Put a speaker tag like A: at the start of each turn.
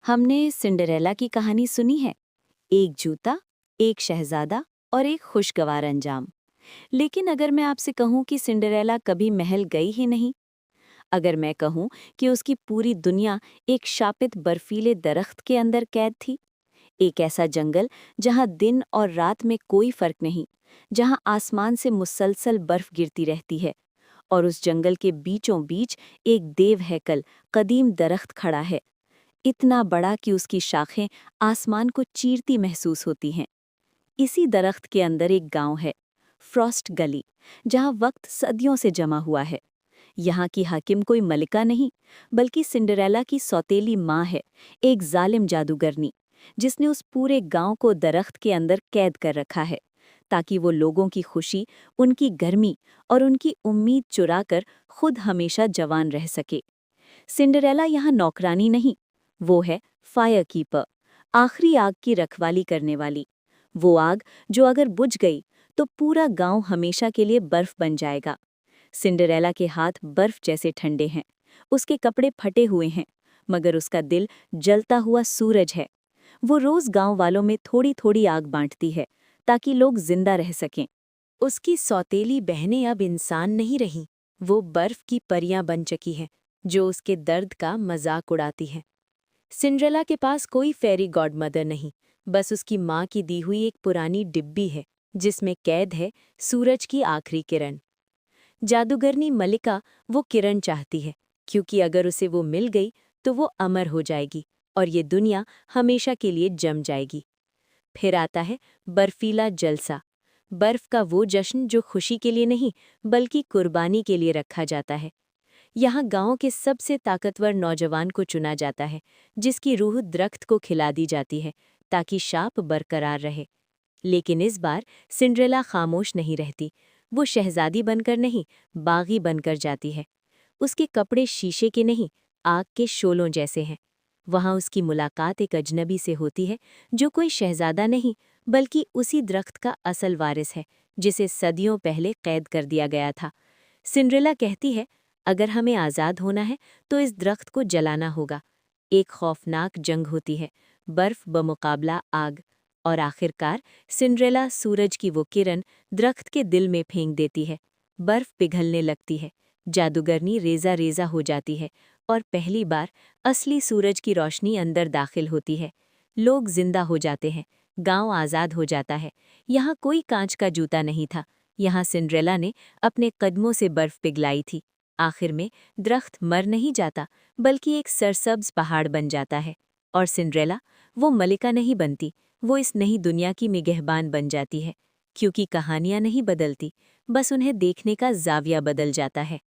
A: हमने सिंडरेला की कहानी सुनी है। एक जूता, एक शहजादा और एक खुशगवार अंजाम। लेकिन अगर मैं आपसे कहूं कि सिंडरेला कभी महल गई ही नहीं, अगर मैं कहूं कि उसकी पूरी दुनिया एक शापित बर्फीले दरख्त के अंदर कैद थी, एक ऐसा जंगल जहां दिन और रात में कोई फर्क नहीं, जहां आसमान से मुसलसल बर्फ गिरती रहती है और उस जंगल के बीचों बीच एक देव हैकल कदीम दरख्त खड़ा है, इतना बड़ा कि उसकी शाखें आसमान को चीरती महसूस होती हैं। इसी दरख्त के अंदर एक गांव है, फ्रॉस्ट गली, जहां वक्त सदियों से जमा हुआ है। यहाँ की हाकिम कोई मलिका नहीं, बल्कि सिंडरेला की सौतेली माँ है, एक जालिम जादूगरनी, जिसने उस पूरे गांव को दरख्त के अंदर कैद कर रखा है, ताकि वो लोगों की खुशी, उनकी गर्मी और उनकी उम्मीद चुराकर खुद हमेशा जवान रह सके। सिंडरेला यहाँ नौकरानी नहीं, वो है फायर कीपर, आखिरी आग की रखवाली करने वाली। वो आग जो अगर बुझ गई तो पूरा गांव हमेशा के लिए बर्फ बन जाएगा। सिंडरेला के हाथ बर्फ जैसे ठंडे हैं, उसके कपड़े फटे हुए हैं, मगर उसका दिल जलता हुआ सूरज है। वो रोज गांव वालों में थोड़ी थोड़ी आग बांटती है, ताकि लोग जिंदा रह सकें। उसकी सौतेली बहनें अब इंसान नहीं रहीं, वो बर्फ की परियां बन चुकी हैं, जो उसके दर्द का मजाक उड़ाती हैं। सिंड्रेला के पास कोई फेरी गॉडमदर नहीं, बस उसकी माँ की दी हुई एक पुरानी डिब्बी है, जिसमें कैद है सूरज की आखिरी किरण। जादूगरनी मलिका वो किरण चाहती है, क्योंकि अगर उसे वो मिल गई तो वो अमर हो जाएगी और ये दुनिया हमेशा के लिए जम जाएगी। फिर आता है बर्फीला जलसा, बर्फ का वो जश्न जो खुशी के लिए नहीं बल्कि कुर्बानी के लिए रखा जाता है। यहाँ गांव के सबसे ताकतवर नौजवान को चुना जाता है, जिसकी रूह दरख्त को खिला दी जाती है ताकि शाप बरकरार रहे। लेकिन इस बार सिंड्रेला खामोश नहीं रहती। वो शहजादी बनकर नहीं, बागी बनकर जाती है। उसके कपड़े शीशे के नहीं, आग के शोलों जैसे हैं। वहाँ उसकी मुलाकात एक अजनबी से होती है, जो कोई शहजादा नहीं बल्कि उसी दरख्त का असल वारिस है, जिसे सदियों पहले कैद कर दिया गया था। सिंड्रेला कहती है, अगर हमें आज़ाद होना है तो इस दरख्त को जलाना होगा। एक खौफनाक जंग होती है, बर्फ बमुकाबला आग, और आखिरकार सिंड्रेला सूरज की वो किरण दरख्त के दिल में फेंक देती है। बर्फ पिघलने लगती है, जादूगरनी रेजा रेजा हो जाती है और पहली बार असली सूरज की रोशनी अंदर दाखिल होती है। लोग जिंदा हो जाते हैं, गांव आज़ाद हो जाता है। यहाँ कोई कांच का जूता नहीं था, यहाँ सिंड्रेला ने अपने कदमों से बर्फ पिघलाई थी। आखिर में दरख्त मर नहीं जाता, बल्कि एक सरसब्ज पहाड़ बन जाता है। और सिंड्रेला वो मलिका नहीं बनती, वो इस नई दुनिया की निगहबान बन जाती है, क्योंकि कहानियां नहीं बदलती, बस उन्हें देखने का जाविया बदल जाता है।